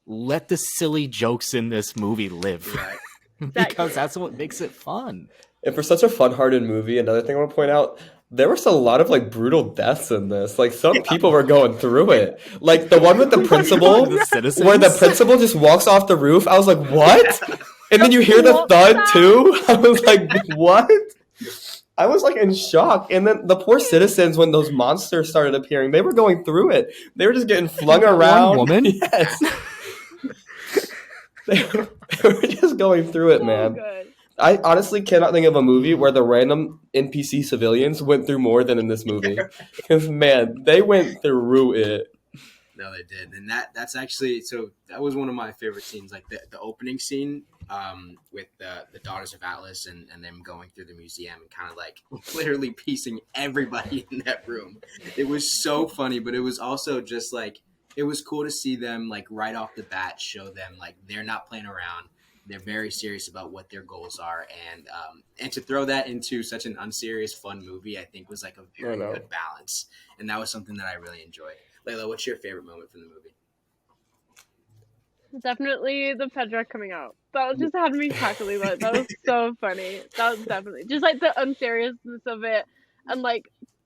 let the silly jokes in this movie live. Right. Because that's what makes it fun. And for such a fun-hearted movie, another thing I want to point out, there was a lot of like brutal deaths in this. Like some people were going through it. Like the one with the principal, The citizens? where the principal just walks off the roof. I was like, what? And then you hear the What thud the- too. I was like, what? I was like in shock. And then the poor citizens, when those monsters started appearing, they were going through it. They were just getting flung around. woman? Yes. They were just going through it, So man. good. I honestly cannot think of a movie where the random NPC civilians went through more than in this movie. Because, man, they went through it. No, they did, and that's actually that was one of my favorite scenes, like the opening scene with the Daughters of Atlas and them going through the museum and kind of like literally piecing everybody in that room. It was so funny, but it was also just like it was cool to see them like right off the bat show them like they're not playing around. They're very serious about what their goals are, and to throw that into such an unserious, fun movie, I think was like a very good balance, and that was something that I really enjoyed. Laila, what's your favorite moment from the movie? Definitely the Pedra coming out. That just had me cackling. Like, that was so funny. That was definitely just like the unseriousness of it, and like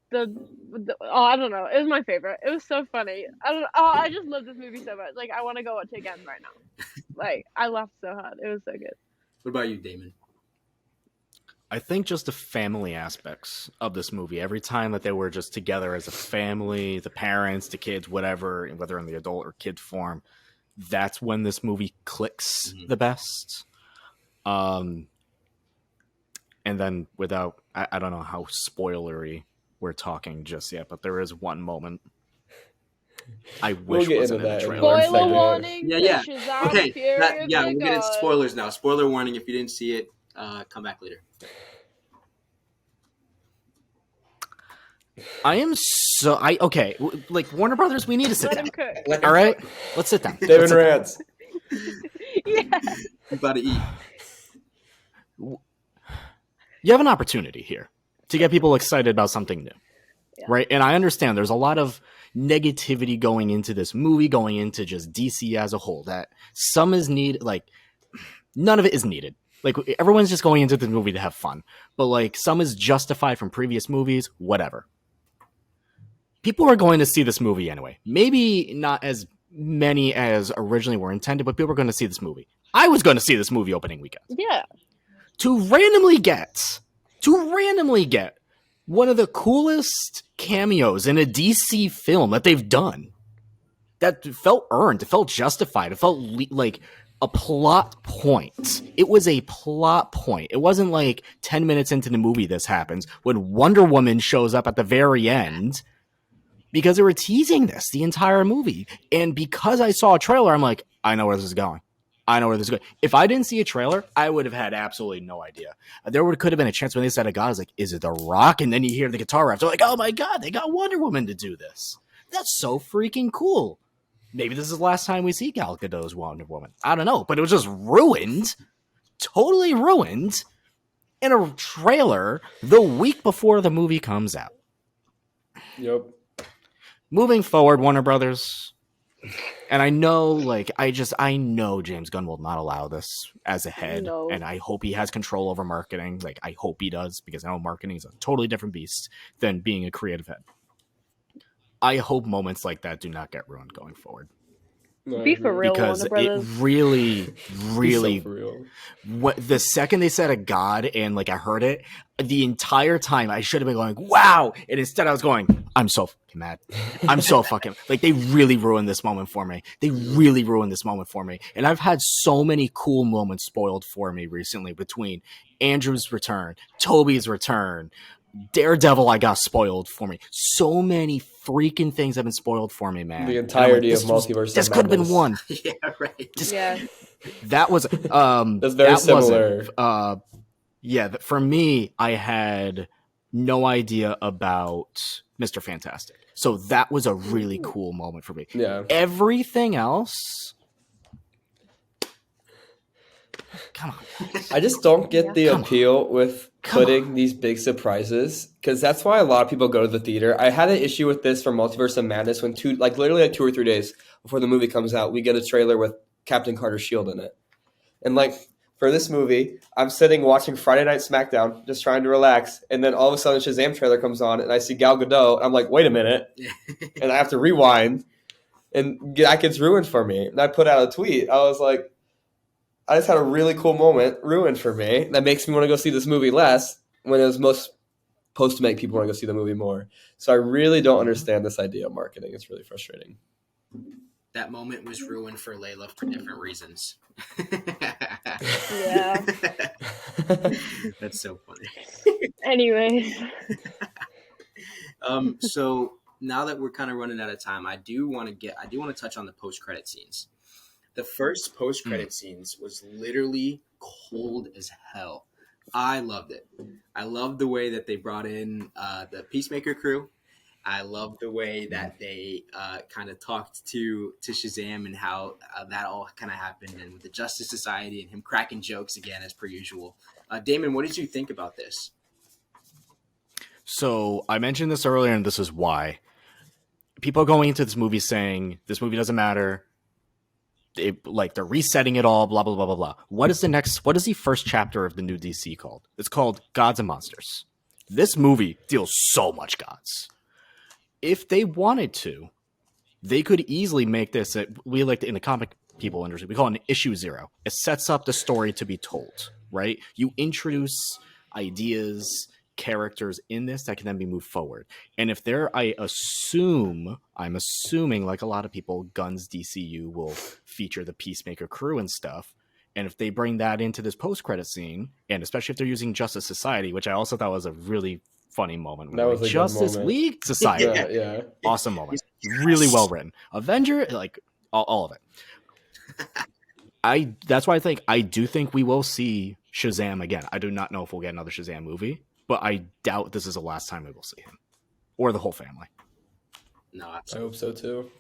the I don't know. It was my favorite. It was so funny. I just love this movie so much. Like I want to go watch it again right now. Like I laughed so hard. It was so good. What about you, Damon? I think just the family aspects of this movie. Every time that they were just together as a family, the parents, the kids, whatever, whether in the adult or kid form, that's when this movie clicks the best. And then without, I don't know how spoilery we're talking just yet, but there is one moment I wish get wasn't into in the that in trailer. one Spoiler second. warning. Yeah. for Shazam, Okay, Fury of we'll the get into Gods. spoilers now. Spoiler warning: if you didn't see it, come back later. I am so okay. Like Warner Brothers, we need to sit Let down. him cook. All right, let's sit down. David Let's sit down. Rance. Yeah. You about to eat? You have an opportunity here to get people excited about something new, right? And I understand there's a lot of negativity going into this movie, going into just DC as a whole. That some is needed, like none of it is needed. Like everyone's just going into the movie to have fun, but like some is justified from previous movies, whatever. People are going to see this movie anyway. Maybe not as many as originally were intended, but people are going to see this movie. I was going to see this movie opening weekend. Yeah. To randomly get one of the coolest cameos in a DC film that they've done, that felt earned, it felt justified, it felt like a plot point. It was a plot point. It wasn't like 10 minutes into the movie this happens when Wonder Woman shows up at the very end, because they were teasing this the entire movie. And because I saw a trailer, I'm like, I know where this is going. If I didn't see a trailer, I would have had absolutely no idea. Could have been a chance when they said a god, I was like, is it The Rock? And then you hear the guitar riff. They're like, oh my God, they got Wonder Woman to do this. That's so freaking cool. Maybe this is the last time we see Gal Gadot's Wonder Woman. I don't know, but it was just ruined, totally ruined in a trailer the week before the movie comes out. Yep. Moving forward, Warner Brothers, and I know James Gunn will not allow this as a head, No. and I hope he has control over marketing. Like, I hope he does, because I know marketing is a totally different beast than being a creative head. I hope moments like that do not get ruined going forward. No, I Be for agree. real, Because Warner it Brothers. really, So for real. the second they said a god and like I heard it, the entire time I should have been going, wow. And instead I was going, I'm so fucking mad. I'm so fucking, like they really ruined this moment for me. And I've had so many cool moments spoiled for me recently between Andrew's return, Toby's return, Daredevil. I got spoiled for me. So many freaking things have been spoiled for me, man. The entirety And of I'm like, Multiverse this of could have been Madness. one. Yeah, right. Yeah. That was That's very that similar. wasn't, for me, I had no idea about Mr. Fantastic, so that was a really cool moment for me. Yeah. Everything else, come on, I just don't get the Come on. appeal with Come putting these big surprises, because that's why a lot of people go to the theater. I had an issue with this for Multiverse of Madness when literally 2 or 3 days before the movie comes out, we get a trailer with Captain Carter's shield in it. And like for this movie, I'm sitting watching Friday Night SmackDown, just trying to relax, and then all of a sudden Shazam trailer comes on, and I see Gal Gadot, and I'm like, wait a minute, and I have to rewind, and that gets ruined for me. And I put out a tweet. I was like, I just had a really cool moment ruined for me. That makes me want to go see this movie less when it was most supposed to make people want to go see the movie more. So I really don't understand this idea of marketing. It's really frustrating. That moment was ruined for Laila for different reasons. Yeah. That's so funny. Anyways. So now that we're kind of running out of time, I do want to touch on the post-credit scenes. The first post-credit scenes was literally cold as hell. I loved it. I loved the way that they brought in the Peacemaker crew. I loved the way that they kind of talked to Shazam and how that all kind of happened, and with the Justice Society and him cracking jokes again as per usual. Damon, what did you think about this? So I mentioned this earlier, and this is why. People going into this movie saying this movie doesn't matter. They're resetting it all, blah, blah, blah, blah, blah. What is the first chapter of the new DC called? It's called Gods and Monsters. This movie deals so much gods. If they wanted to, they could easily make this, we like to, in the comic people industry, we call it an issue 0. It sets up the story to be told, right? You introduce ideas, characters in this that can then be moved forward. And if I'm assuming like a lot of people, Gunn's DCU will feature the Peacemaker crew and stuff. And if they bring that into this post-credit scene, and especially if they're using Justice Society, which I also thought was a really funny moment. That was a Justice good moment. League Society. Yeah. Awesome moment. Really well written. Avenger, like all of it. That's why I do think we will see Shazam again. I do not know if we'll get another Shazam movie, but I doubt this is the last time we will see him. Or the whole family. No, I hope so too.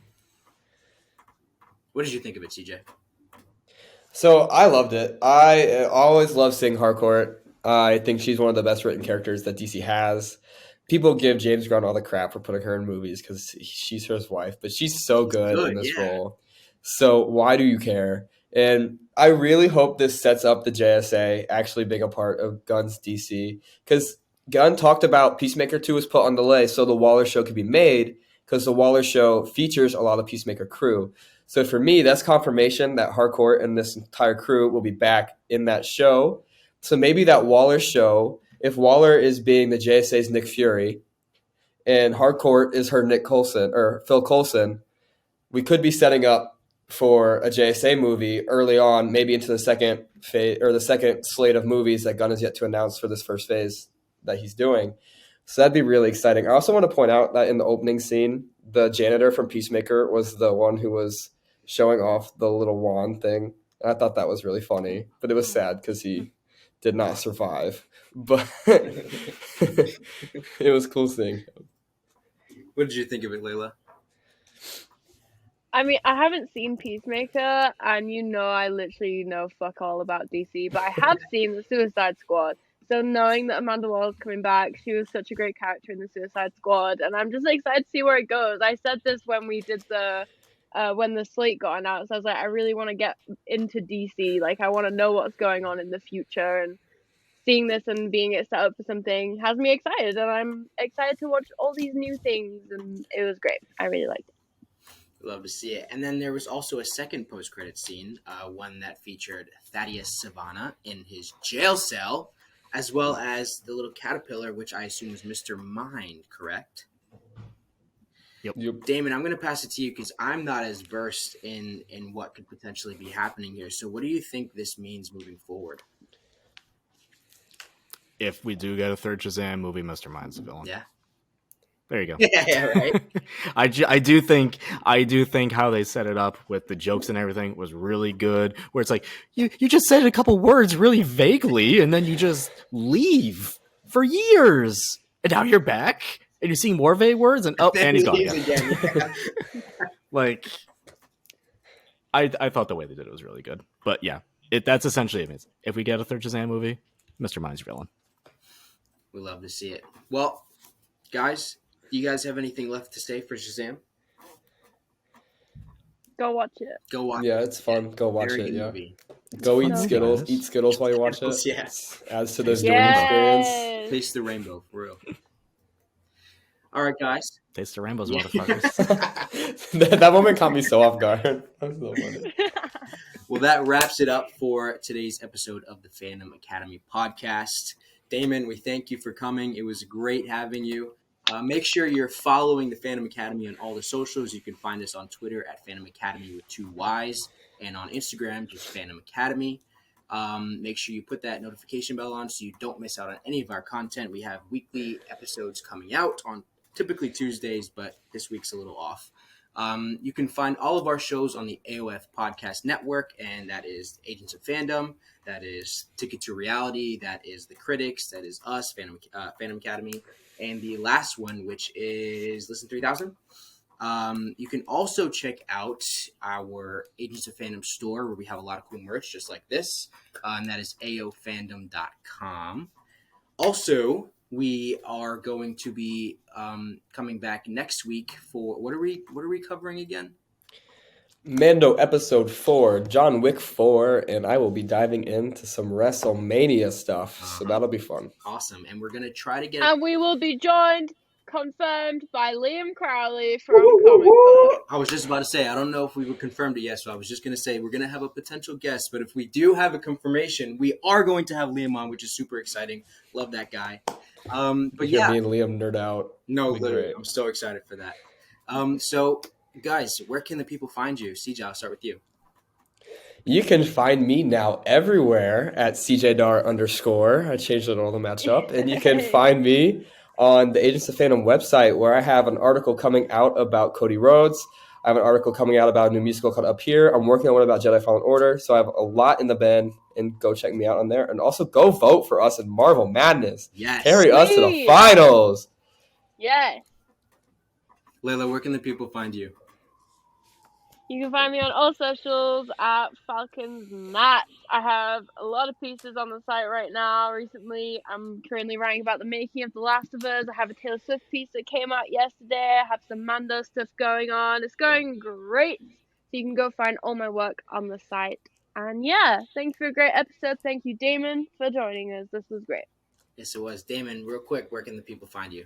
What did you think of it, CJ? So I loved it. I always love seeing Harcourt. I think she's one of the best written characters that DC has. People give James Gunn all the crap for putting her in movies because she's his wife, but she's so good in this role. So why do you care? And I really hope this sets up the JSA actually being a part of Gunn's DC, because Gunn talked about Peacemaker 2 was put on delay so the Waller show could be made, because the Waller show features a lot of Peacemaker crew. So for me, that's confirmation that Harcourt and this entire crew will be back in that show. So maybe that Waller show, if Waller is being the JSA's Nick Fury and Harcourt is her Nick Coulson or Phil Coulson, we could be setting up for a JSA movie early on, maybe into the second phase or the second slate of movies that Gunn has yet to announce for this first phase that he's doing. So that'd be really exciting. I also want to point out that in the opening scene, the janitor from Peacemaker was the one who was showing off the little wand thing. And I thought that was really funny, but it was sad because he did not survive. But it was cool seeing. What did you think of it, Laila? I mean, I haven't seen Peacemaker, and I literally know fuck all about DC, but I have seen the Suicide Squad. So knowing that Amanda Waller's coming back, she was such a great character in the Suicide Squad, and I'm just excited to see where it goes. I said this when we did when the slate got announced. I was like, I really want to get into DC. Like, I want to know what's going on in the future, and seeing this and being it set up for something has me excited, and I'm excited to watch all these new things, and it was great. I really liked it. Love to see it. And then there was also a second post-credit scene, one that featured Thaddeus Savannah in his jail cell, as well as the little caterpillar, which I assume is Mr. Mind, correct? Yep. Damon, I'm going to pass it to you because I'm not as versed in what could potentially be happening here. So what do you think this means moving forward? If we do get a third Shazam movie, Mr. Mind's the villain. Yeah. There you go. Yeah, right. I do think how they set it up with the jokes and everything was really good. Where it's like you just said a couple words really vaguely, and then you just leave for years, and now you're back, and you're seeing more vague words, and and he's gone again. Yeah. Like, I thought the way they did it was really good. But yeah, that's essentially it. If we get a third Shazam movie, Mr. Mind's villain. We love to see it. Well, guys. Do you guys have anything left to say for Shazam? Go watch it. Go watch. Yeah, it's fun. Go watch Very it. good Yeah. movie. Go eat fun. Skittles. Nice. Eat Skittles while you watch it. Skittles, yeah. Adds to the Taste the viewing rainbow. experience. Yes. Taste the rainbow for real. All right, guys. Taste the rainbows, Yeah. motherfuckers. that moment caught me so off guard. That's so funny. Well, that wraps it up for today's episode of the Fandom Academy podcast. Damon, we thank you for coming. It was great having you. Make sure you're following the Fandom Academy on all the socials. You can find us on Twitter at Fandom Academy with 2 Ys, and on Instagram, just Fandom Academy. Make sure you put that notification bell on so you don't miss out on any of our content. We have weekly episodes coming out on typically Tuesdays, but this week's a little off. You can find all of our shows on the AOF Podcast Network, and that is Agents of Fandom, that is Ticket to Reality, that is The Critics, that is us, Fandom Academy, and the last one, which is Listen 3000. You can also check out our Agents of Fandom store, where we have a lot of cool merch just like this, and that is aofandom.com. Also, we are going to be coming back next week for what are we covering again? Mando episode 4, John Wick 4, and I will be diving into some WrestleMania stuff. So that'll be fun. Awesome. And we're gonna try to get And we will be joined, confirmed, by Liam Crowley from Comic Book. I was just about to say, I don't know if we were confirmed it yet, so I was just going to say we're going to have a potential guest, but if we do have a confirmation, we are going to have Liam on, which is super exciting. Love that guy. But yeah. Me and Liam nerd out. No, It'll be literally, great. I'm so excited for that. So, guys, where can the people find you? CJ, I'll start with you. You can find me now everywhere at CJDar_. I changed it all to match up. And you can find me on the Agents of Fandom website, where I have an article coming out about Cody Rhodes. I have an article coming out about a new musical called Up Here. I'm working on one about Jedi Fallen Order. So I have a lot in the bin, and go check me out on there. And also go vote for us in Marvel Madness. Yes. Carry us to the Sweet. finals. Yes. Layla, where can the people find you? You can find me on all socials at Falcons Match. I have a lot of pieces on the site right now. Recently, I'm currently writing about the making of The Last of Us. I have a Taylor Swift piece that came out yesterday. I have some Mando stuff going on. It's going great. So you can go find all my work on the site. And yeah, thanks for a great episode. Thank you, Damon, for joining us. This was great. Yes, it was. Damon, real quick, where can the people find you?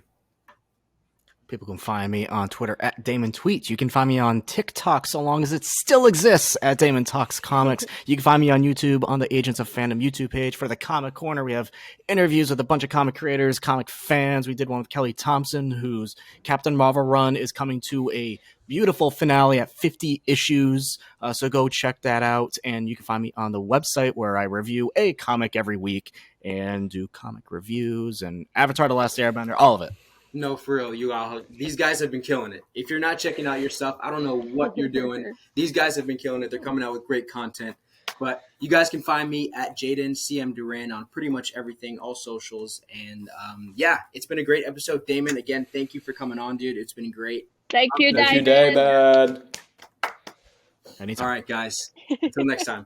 People can find me on Twitter at Damon Tweets. You can find me on TikTok, so long as it still exists, at Damon Talks Comics. You can find me on YouTube on the Agents of Fandom YouTube page. For the Comic Corner, we have interviews with a bunch of comic creators, comic fans. We did one with Kelly Thompson, whose Captain Marvel run is coming to a beautiful finale at 50 issues. So go check that out. And you can find me on the website, where I review a comic every week and do comic reviews and Avatar: The Last Airbender, all of it. No, for real, you all. These guys have been killing it. If you're not checking out your stuff, I don't know what you're doing. These guys have been killing it. They're coming out with great content. But you guys can find me at Jaiden CM Duran on pretty much everything, all socials. And yeah, it's been a great episode. Damon, again, thank you for coming on, dude. It's been great. Thank you, Thank you, Damon. David. Anytime. All right, guys. Until next time.